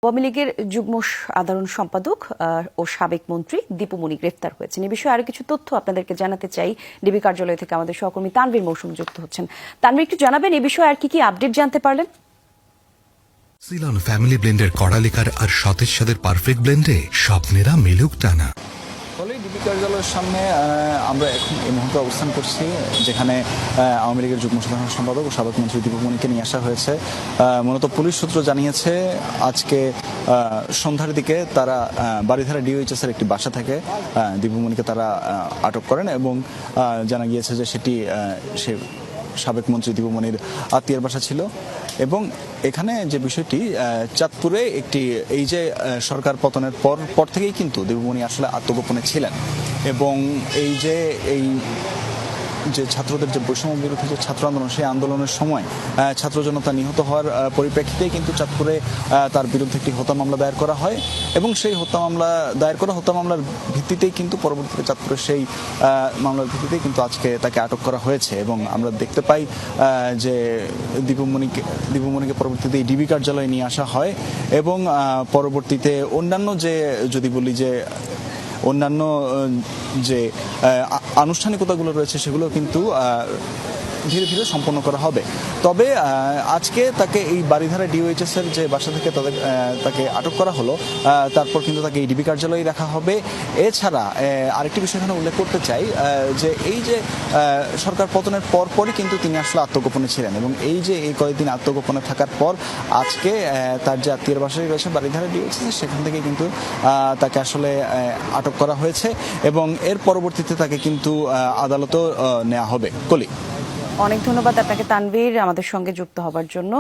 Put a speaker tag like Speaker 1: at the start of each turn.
Speaker 1: আওয়ামী লীগের যুগ্ম সাধারণ সম্পাদক ও সাবেক মন্ত্রী দীপু মনি গ্রেফতার হয়েছেন। এ বিষয়ে আরো কিছু তথ্য আপনাদেরকে জানাতে চাই। ডিবি কার্যালয় থেকে আমাদের সহকর্মী তানভীর মৌসুম যুক্ত হচ্ছেন। তানভীর, একটু জানাবেন এই বিষয়ে আর কি কি আপডেট জানতে পারলেন?
Speaker 2: সিলন ফ্যামিলি ব্লেন্ডের কড়ালিকার আর সতেজ স্বাদের পারফেক্ট ব্লেন্ডে স্বপ্নেরা মেলুক টানা।
Speaker 3: ডিবি কার্যালয়ের সামনে আমরা এখন এই মুহূর্তে অবস্থান করছি, যেখানে আওয়ামী লীগের যুগ্ম সাধারণ সম্পাদক ও সাবেক মন্ত্রী দীপু মনিকে নিয়ে আসা হয়েছে। মূলত পুলিশ সূত্র জানিয়েছে আজকে সন্ধ্যার দিকে তারা বারিধারা ডিওএইচএস এর একটি বাসা থেকে দীপু মনিকে তারা আটক করেন এবং জানা গিয়েছে যে সেটি সে সাবেক মন্ত্রী দীপু মনির আত্মীয়ের বাসা ছিল। এবং এখানে যে বিষয়টি, চাঁদপুরে একটি এই যে সরকার পতনের পর থেকেই কিন্তু দীপু মনি আসলে আত্মগোপনে ছিলেন এবং এই যে ছাত্রদের যে বৈষম্য বিরোধী যে ছাত্র আন্দোলন, সেই আন্দোলনের সময় ছাত্র জনতা নিহত হওয়ার পরিপ্রেক্ষিতেই কিন্তু চাঁদপুরে তার বিরুদ্ধে একটি হত্যা মামলা দায়ের করা হয় এবং সেই হত্যা মামলার ভিত্তিতেই কিন্তু পরবর্তীতে চাঁদপুরের সেই মামলার ভিত্তিতেই কিন্তু আজকে তাকে আটক করা হয়েছে। এবং আমরা দেখতে পাই যে দীপু মনিকে পরবর্তীতে এই ডিবি কার্যালয়ে নিয়ে আসা হয় এবং পরবর্তীতে অন্যান্য যে আনুষ্ঠানিকতাগুলো রয়েছে সেগুলো কিন্তু ধীরে ধীরে সম্পন্ন করা হবে। তবে আজকে তাকে এই বারিধারা ডিওএইচএস এর যে বাসা থেকে তাকে আটক করা হলো, তারপর কিন্তু তাকে এই ডিবি কার্যালয়ে রাখা হবে। এছাড়া আরেকটি বিষয় এখানে উল্লেখ করতে চাই যে এই যে সরকার পতনের পরই কিন্তু তিনি আসলে আত্মগোপনে ছিলেন এবং এই কয়েকদিন আত্মগোপনে থাকার পর আজকে তার যে আত্মীয়ের বাসায় রয়েছে বারিধারা ডিওএইচএস, সেখান থেকে কিন্তু তাকে আসলে আটক করা হয়েছে এবং এর পরবর্তীতে তাকে কিন্তু আদালতেও নেওয়া হবে। কলি,
Speaker 1: অনেক ধন্যবাদ আপনাকে তানভীর আমাদের সঙ্গে যুক্ত হবার জন্য।